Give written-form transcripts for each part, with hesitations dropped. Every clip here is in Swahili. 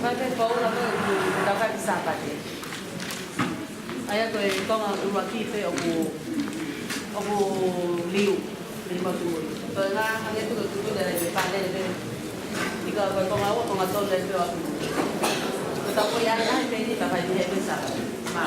我这保那个有大概300个。哎呀，佢讲啊，有偌几岁有6個數，對啦，佢哋都個數嚟嚟翻嚟嚟，呢個佢講啊，我講啊，多嚟咗，佢就會有啲俾啲就係啲嘢俾曬嘛。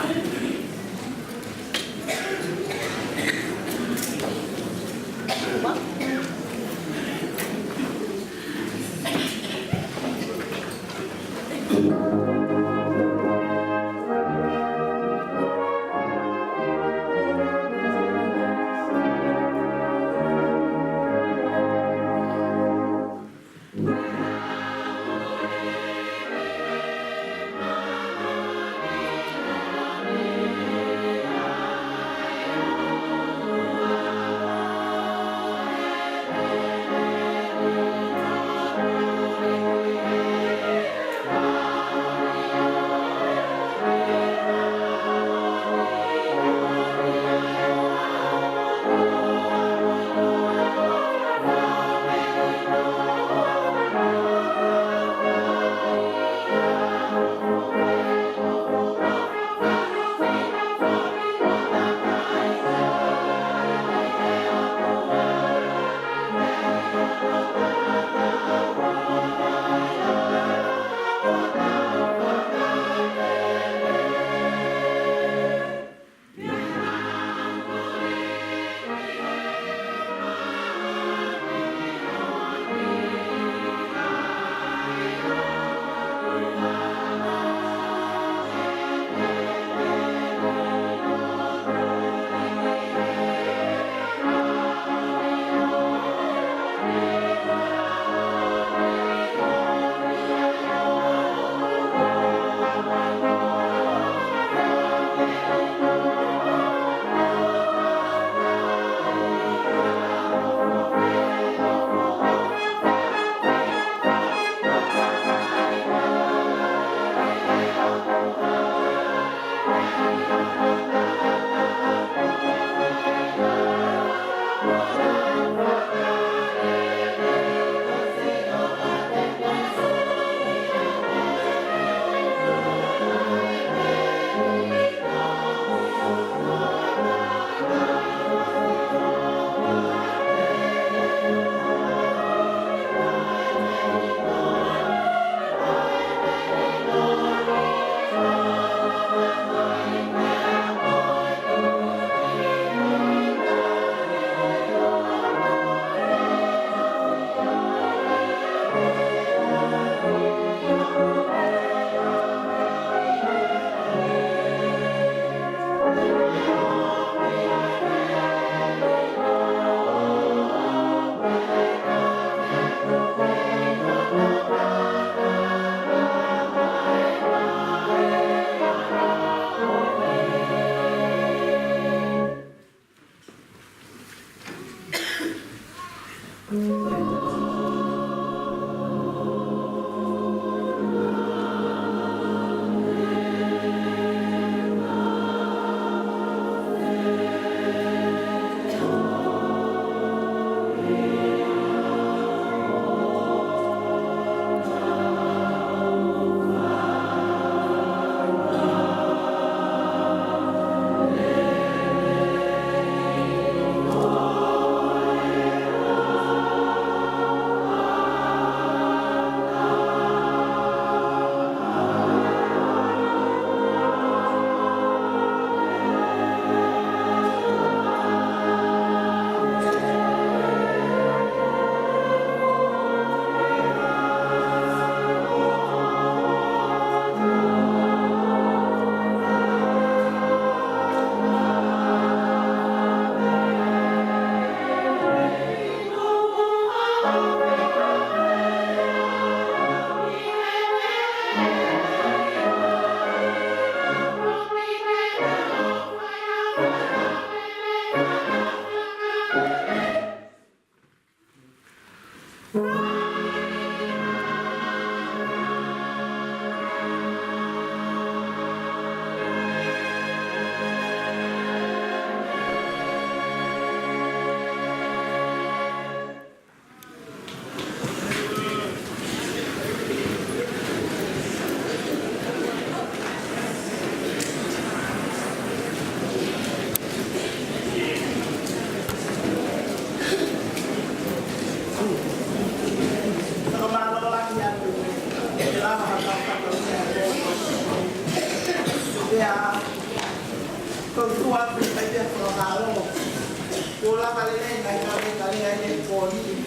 Pola kali ini poli.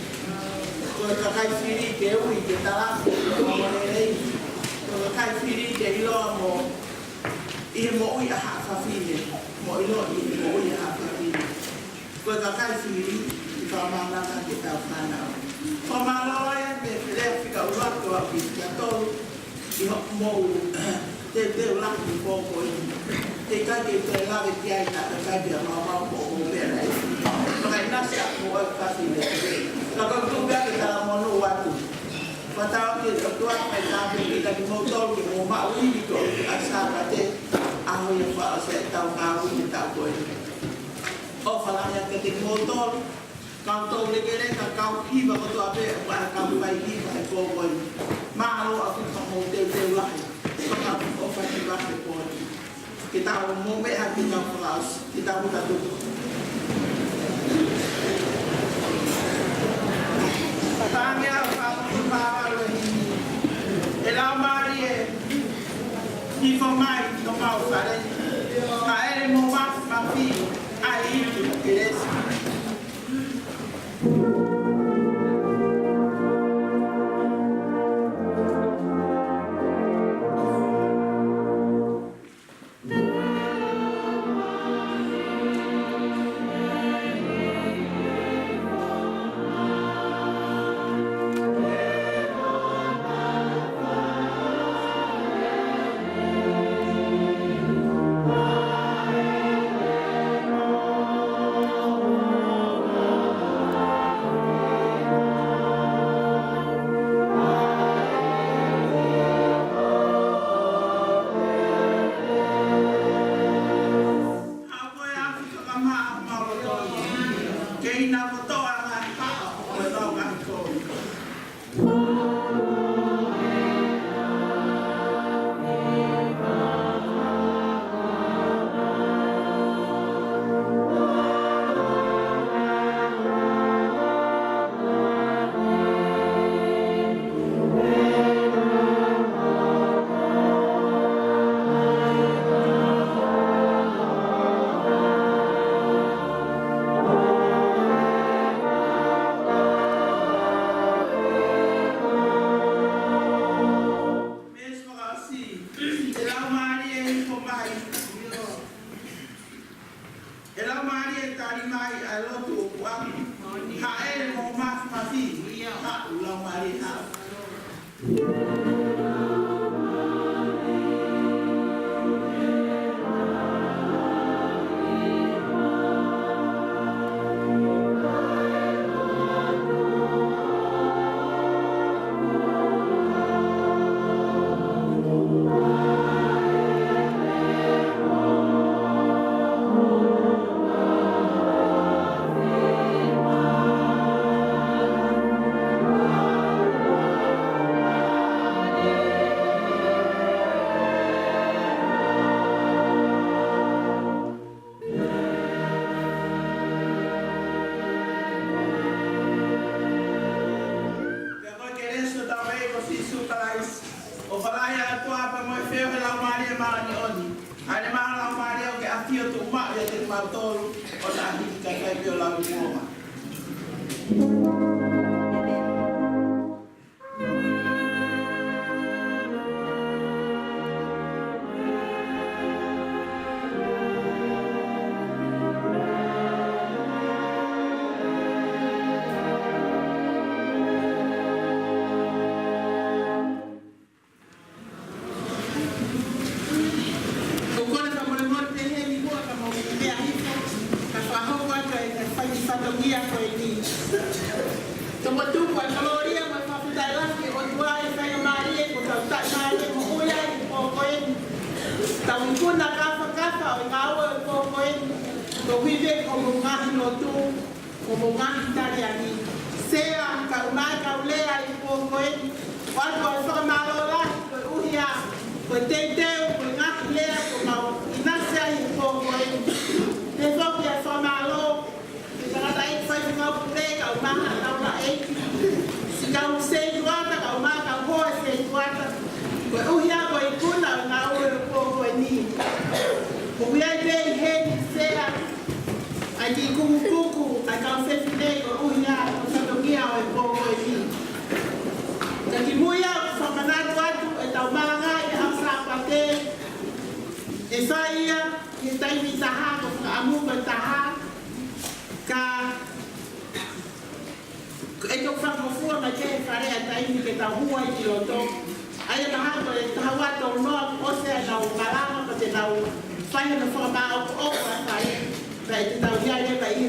Kalau kakai firi dewi kita lah, kalau kakai firi dewi lo mau, mau ya hak firi, mau ya hak firi. Kalau kakai firi kita mana kita mana. Kalau yang beli kita ulang tua kita tahu, dia mau dia ulang di pokok ini. Kita lagi dia tak dia mau beli. Makanya nasi aku kasih dia. Kalau tu biar kita mau waktu, mata kita tuan kita kita di motor di rumah ini itu asal kata aku yang bawa saya tahu aku yang tak boleh. Oh kalau yang ketik motor, kau tahu lagi kau hiba kau tu apa kau baik hiba kau boleh. Malu aku tak mau dewi lah, maka aku ofer hiba boleh. Kita mau hati kau kelas, kita mau tak tu. Tanya kamu bawa lagi. Elau Maria, di formai no mau fare. Aere mo mafi, aí eles. Kuku au fefine o uia o satongia o e poko e ni. Ka ki muia o whamanatu atu e tau manga e au sāpate e whaia ki taimi taha ko whaamunga taha ka e tau whakamofua mai te wharea taimi ke tau hua i ki roto. Aia mahako e tahawato noa o se nau karama pa te nau whaia na whakamao o o a whaia. Vai te tau hiare vai